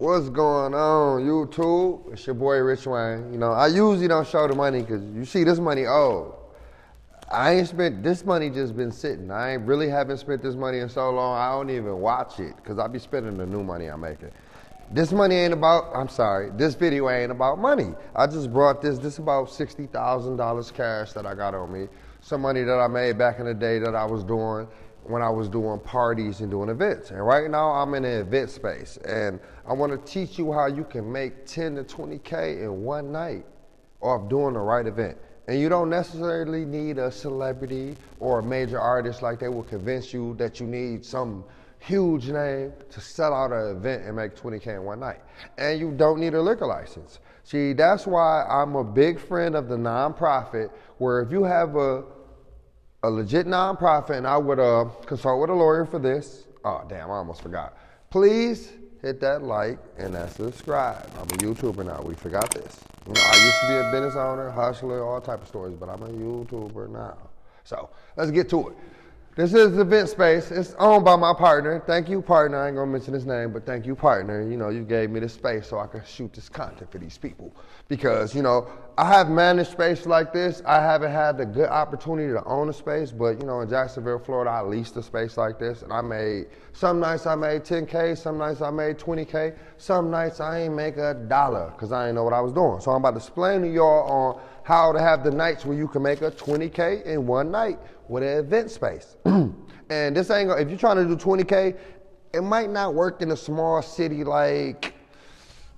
What's going on, YouTube? It's your boy Rich Wayne. You know, I usually don't show the money because you see this money old. I ain't spent, this money just been sitting. I ain't really haven't spent this money in so long, I don't even watch it because I be spending the new money I'm making. This money ain't about, this video ain't about money. I just brought this about $60,000 cash that I got on me. Some money that I made back in the day that I was doing when I was doing parties and doing events. And right now I'm in an event space and I want to teach you how you can make 10 to 20K in one night off doing the right event. And you don't necessarily need a celebrity or a major artist like they will convince you that you need some huge name to sell out an event and make 20K in one night. And you don't need a liquor license. See, that's why I'm a big friend of the nonprofit, where if you have a legit nonprofit, and I would consult with a lawyer for this. Oh, damn, I almost forgot. Please hit that like and that subscribe. I'm a YouTuber now. We forgot this. You know, I used to be a business owner, hustler, all type of stories, but I'm a YouTuber now. So let's get to it. This is Event Space. It's owned by my partner. Thank you, partner. I ain't gonna mention his name, but thank you, partner. You know, you gave me this space so I can shoot this content for these people. Because, you know, I have managed space like this. I haven't had the good opportunity to own a space, but, you know, in Jacksonville, Florida, I leased a space like this. And some nights I made 10K, some nights I made 20K, some nights I ain't make $1 because I ain't know what I was doing. So I'm about to explain to y'all on how to have the nights where you can make a 20K in one night with an event space. And this ain't gonna, if you're trying to do 20K, it might not work in a small city like,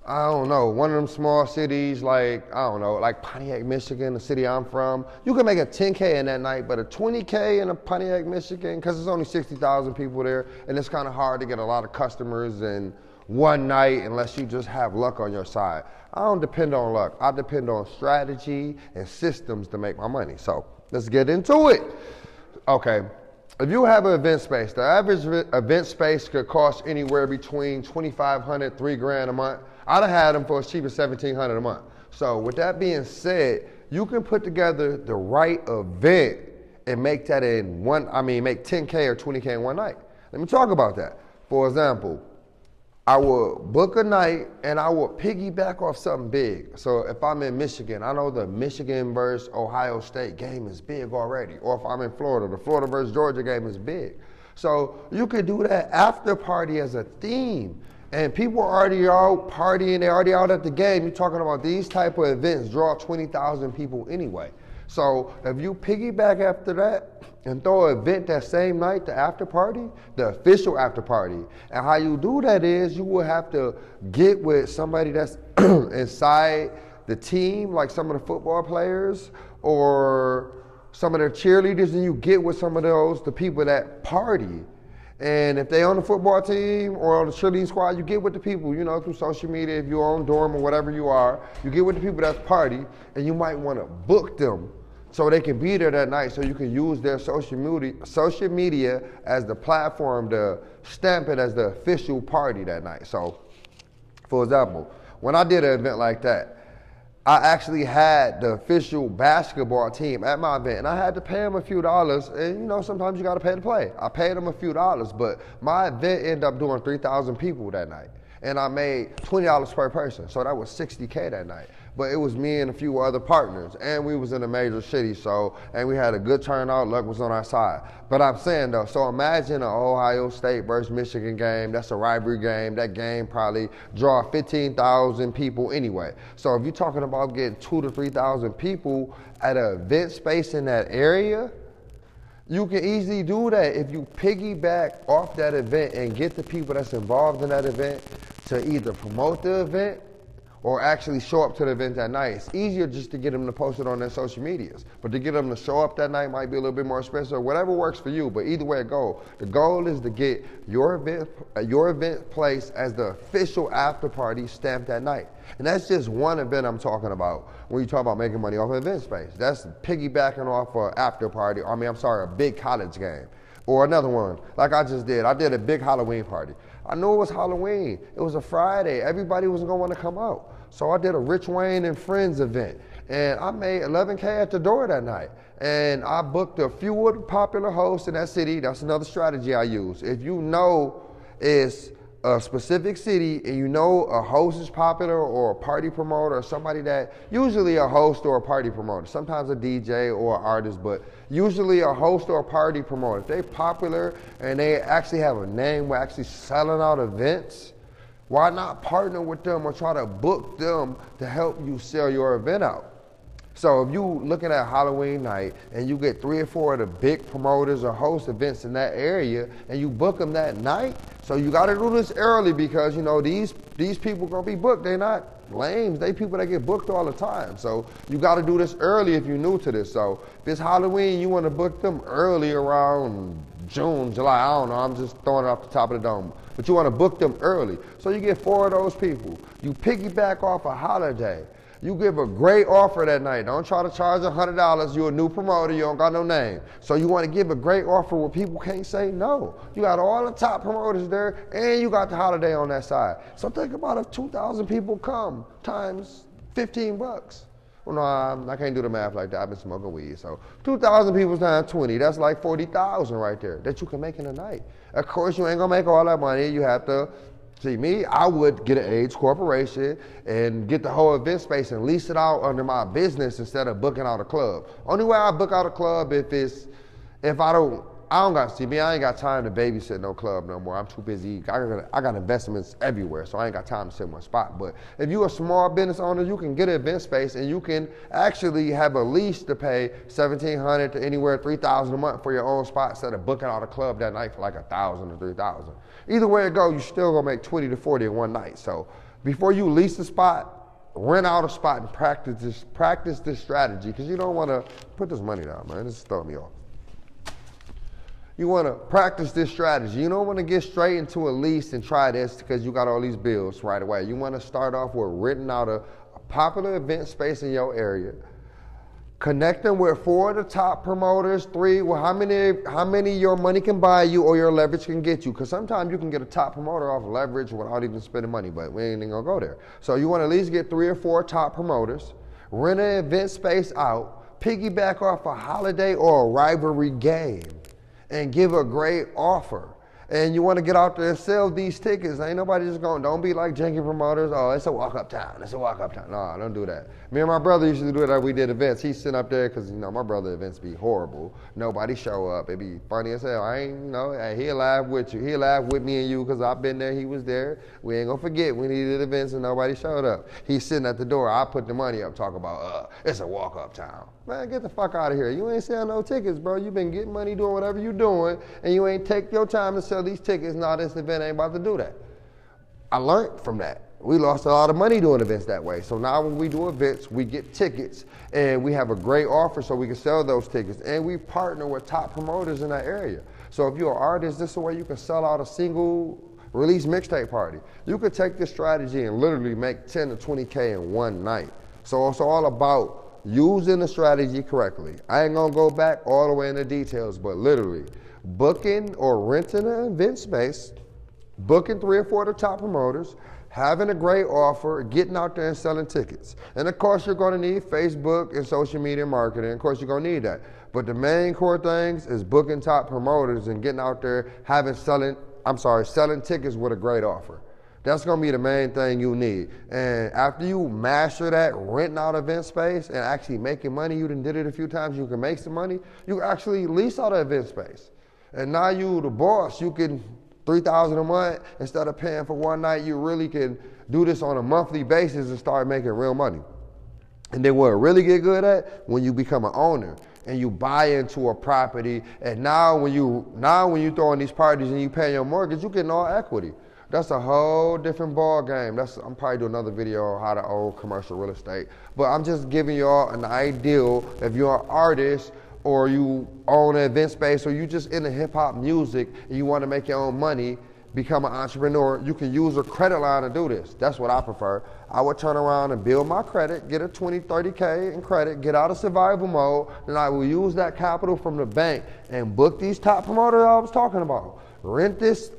I don't know, one of them small cities like, I don't know, like Pontiac, Michigan, the city I'm from. You can make a 10K in that night, but a 20K in a Pontiac, Michigan, because there's only 60,000 people there, and it's kind of hard to get a lot of customers in one night unless you just have luck on your side. I don't depend on luck. I depend on strategy and systems to make my money. So let's get into it. Okay, if you have an event space, the average event space could cost anywhere between $2,500, $3,000 a month. I'd have had them for as cheap as $1,700 a month. So with that being said, you can put together the right event and make that make 10K or 20K in one night. Let me talk about that. For example, I would book a night and I would piggyback off something big. So if I'm in Michigan, I know the Michigan versus Ohio State game is big already. Or if I'm in Florida, the Florida versus Georgia game is big. So you could do that after party as a theme. And people are already out partying, they're already out at the game. You're talking about these type of events draw 20,000 people anyway. So if you piggyback after that and throw an event that same night, the after party, the official after party. And how you do that is you will have to get with somebody that's inside the team, like some of the football players or some of the cheerleaders, and you get with some of the people that party. And if they on the football team or on the cheerleading squad, you get with the people, you know, through social media, if you're on dorm or whatever you are, you get with the people that's party, and you might want to book them so they can be there that night, so you can use their social media as the platform to stamp it as the official party that night. So, for example, when I did an event like that, I actually had the official basketball team at my event, and I had to pay them a few dollars, and you know, sometimes you gotta pay to play. I paid them a few dollars, but my event ended up doing 3,000 people that night, and I made $20 per person, so that was 60K that night. But it was me and a few other partners, and we was in a major city, and we had a good turnout, luck was on our side. But I'm saying though, so imagine an Ohio State versus Michigan game, that's a rivalry game, that game probably draw 15,000 people anyway. So if you're talking about getting 2,000 to 3,000 people at an event space in that area, you can easily do that if you piggyback off that event and get the people that's involved in that event to either promote the event or actually show up to the event that night. It's easier just to get them to post it on their social medias. But to get them to show up that night might be a little bit more expensive, whatever works for you, but either way it goes. The goal is to get your event placed as the official after party stamped that night. And that's just one event I'm talking about when you talk about making money off an event space. That's piggybacking off an after party, a big college game. Or another one, like I just did. I did a big Halloween party. I knew it was Halloween. It was a Friday. Everybody was gonna wanna come out. So I did a Rich Wayne and Friends event. And I made 11K at the door that night. And I booked a few of the popular hosts in that city. That's another strategy I use. If you know it's a specific city and you know a host is popular or a party promoter or somebody that, usually a host or a party promoter, sometimes a DJ or an artist, but usually a host or a party promoter. If they're popular and they actually have a name, we're actually selling out events, why not partner with them or try to book them to help you sell your event out? So if you looking at Halloween night and you get 3 or 4 of the big promoters or host events in that area and you book them that night, so you got to do this early because, you know, these people going to be booked. They're not lames. They people that get booked all the time. So you got to do this early if you're new to this. So if it's Halloween, you want to book them early around June, July. I don't know. I'm just throwing it off the top of the dome. But you want to book them early. So you get 4 of those people. You piggyback off a holiday. You give a great offer that night. Don't try to charge $100. You're a new promoter. You don't got no name. So you want to give a great offer where people can't say no. You got all the top promoters there, and you got the holiday on that side. So think about if 2,000 people come times $15. Well, no, I can't do the math like that. I've been smoking weed. So 2,000 people times 20, that's like 40,000 right there that you can make in a night. Of course, you ain't going to make all that money. You have to. See, me, I would get an AIDS corporation and get the whole event space and lease it out under my business instead of booking out a club. Only way I book out a club if I ain't got time to babysit no club no more. I'm too busy. I got investments everywhere, so I ain't got time to sit in one spot. But if you're a small business owner, you can get an event space and you can actually have a lease to pay $1,700 to anywhere $3,000 a month for your own spot instead of booking out a club that night for like $1,000 or $3,000. Either way it goes, you still gonna make 20 to 40 in one night. So before you lease a spot, rent out a spot and practice this strategy, because you don't want to put this money down, man. This is throwing me off. You want to practice this strategy. You don't want to get straight into a lease and try this because you got all these bills right away. You want to start off with renting out a popular event space in your area. Connecting with 4 of the top promoters, 3, well, how many your money can buy you or your leverage can get you. Because sometimes you can get a top promoter off leverage without even spending money, but we ain't even gonna go there. So you want to at least get 3 or 4 top promoters, rent an event space out, piggyback off a holiday or a rivalry game, and give a great offer. And you want to get out there and sell these tickets. Ain't nobody just going, don't be like janky promoters. Oh, it's a walk-up town. It's a walk-up town. No, don't do that. Me and my brother used to do that. We did events. He's sitting up there because, you know, my brother events be horrible. Nobody show up. It be funny as hell. I ain't, you know, hey, he'll laugh with you. He'll laugh with me and you because I've been there. He was there. We ain't going to forget when he did events and nobody showed up. He's sitting at the door. I put the money up, talk about, it's a walk-up town. Man, get the fuck out of here. You ain't selling no tickets, bro. You been getting money doing whatever you doing, and you ain't take your time to sell these tickets. Now this event ain't about to do that. I learned from that. We lost a lot of money doing events that way. So now when we do events, we get tickets, and we have a great offer so we can sell those tickets, and we partner with top promoters in that area. So if you're an artist, this is a way you can sell out a single release mixtape party. You could take this strategy and literally make 10 to 20K in one night. So it's all about using the strategy correctly. I ain't gonna go back all the way into details, but literally booking or renting an event space, booking 3 or 4 of the top promoters, having a great offer, getting out there and selling tickets. And of course you're gonna need Facebook and social media marketing. Of course you're gonna need that. But the main core things is booking top promoters and getting out there, selling tickets with a great offer. That's gonna be the main thing you need. And after you master that, renting out event space and actually making money, you done did it a few times, you can make some money, you actually lease out an event space. And now you the boss, you can $3,000 a month, instead of paying for one night, you really can do this on a monthly basis and start making real money. And then what it really get good at, when you become an owner and you buy into a property, and now when you throw in these parties and you pay your mortgage, you getting all equity. That's a whole different ball game. I'm probably do another video on how to own commercial real estate. But I'm just giving y'all an ideal. If you're an artist or you own an event space or you just into hip hop music and you want to make your own money, become an entrepreneur, you can use a credit line to do this. That's what I prefer. I would turn around and build my credit, get a 20, 30K in credit, get out of survival mode, then I will use that capital from the bank and book these top promoters I was talking about. Rent this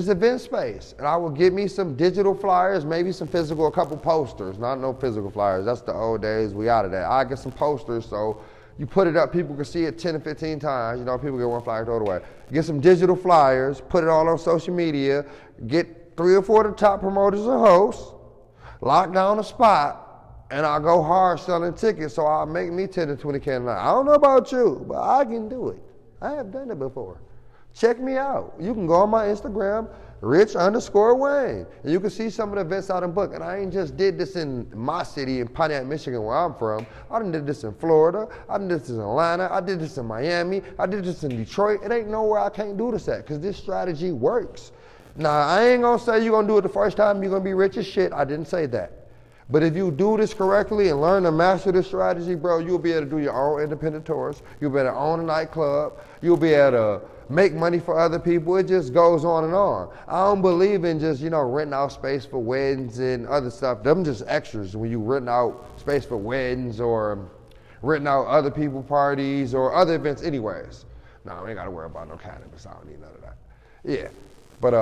event space, and I will get me some digital flyers, maybe some physical, a couple posters, not no physical flyers. That's the old days, we out of that. I get some posters so You put it up, people can see it 10 or 15 times. You know, people get one flyer, throw it away. Get some digital flyers, put it all on social media, get 3 or 4 of the top promoters and hosts, lock down a spot, and I'll go hard selling tickets so I'll make me 10 to 20K a night. I don't know about you, but I can do it. I have done it before. Check me out. You can go on my Instagram, Rich_Wayne, and you can see some of the events I done booked. And I ain't just did this in my city, in Pontiac, Michigan, where I'm from. I done did this in Florida. I done did this in Atlanta. I did this in Miami. I did this in Detroit. It ain't nowhere I can't do this at, because this strategy works. Now, I ain't gonna say you're gonna do it the first time, you're gonna be rich as shit. I didn't say that. But if you do this correctly and learn to master this strategy, bro, you'll be able to do your own independent tours. You'll be able to own a nightclub. You'll be able to make money for other people. It just goes on and on. I don't believe in just, renting out space for weddings and other stuff. Them just extras when you renting out space for weddings or renting out other people's parties or other events anyways. No, we ain't got to worry about no cannabis. I don't need none of that. Yeah, but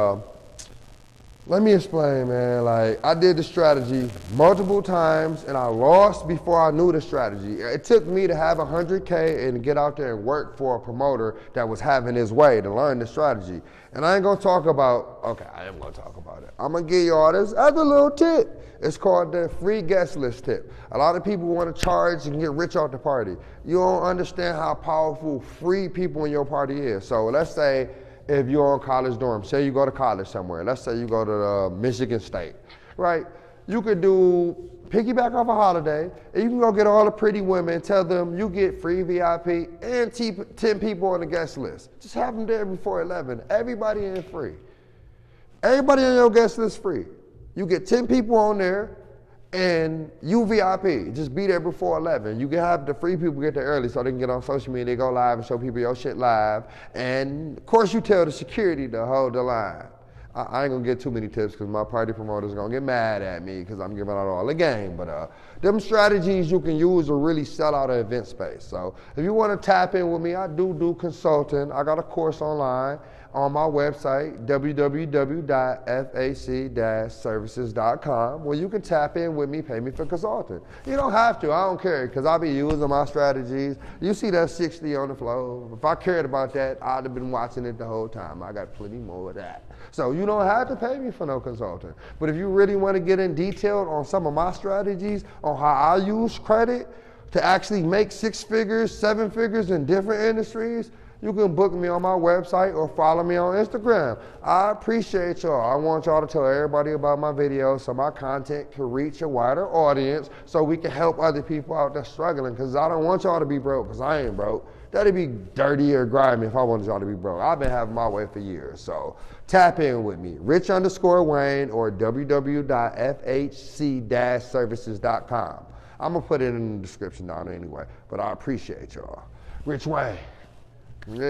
let me explain, man. Like, I did the strategy multiple times and I lost before I knew the strategy. It took me to have 100K and get out there and work for a promoter that was having his way to learn the strategy. And I ain't gonna talk about, okay, I am gonna talk about it. I'm gonna give you all this other little tip. It's called the free guest list tip. A lot of people wanna charge and get rich off the party. You don't understand how powerful free people in your party is. So let's say, if you're on college dorm, say you go to college somewhere, let's say you go to Michigan State, right? You could do piggyback off a holiday, and you can go get all the pretty women, tell them you get free VIP and 10 people on the guest list. Just have them there before 11. Everybody in free. Everybody on your guest list free. You get 10 people on there, and you VIP, just be there before 11. You can have the free people get there early so they can get on social media, they go live and show people your shit live. And of course you tell the security to hold the line. I ain't gonna get too many tips because my party promoters gonna get mad at me because I'm giving out all the game. But them strategies you can use to really sell out an event space. So if you wanna tap in with me, I do consulting. I got a course online on my website, www.fac-services.com, where you can tap in with me, pay me for consulting. You don't have to, I don't care, because I'll be using my strategies. You see that 60 on the floor. If I cared about that, I'd have been watching it the whole time. I got plenty more of that. So you don't have to pay me for no consulting. But if you really want to get in detail on some of my strategies, on how I use credit to actually make 6 figures, 7 figures in different industries, you can book me on my website or follow me on Instagram. I appreciate y'all. I want y'all to tell everybody about my videos so my content can reach a wider audience so we can help other people out that's struggling, because I don't want y'all to be broke, because I ain't broke. That'd be dirty or grimy if I wanted y'all to be broke. I've been having my way for years. So tap in with me, Rich_Wayne or www.fhc-services.com. I'm gonna put it in the description down anyway, but I appreciate y'all. Rich Wayne. Yeah.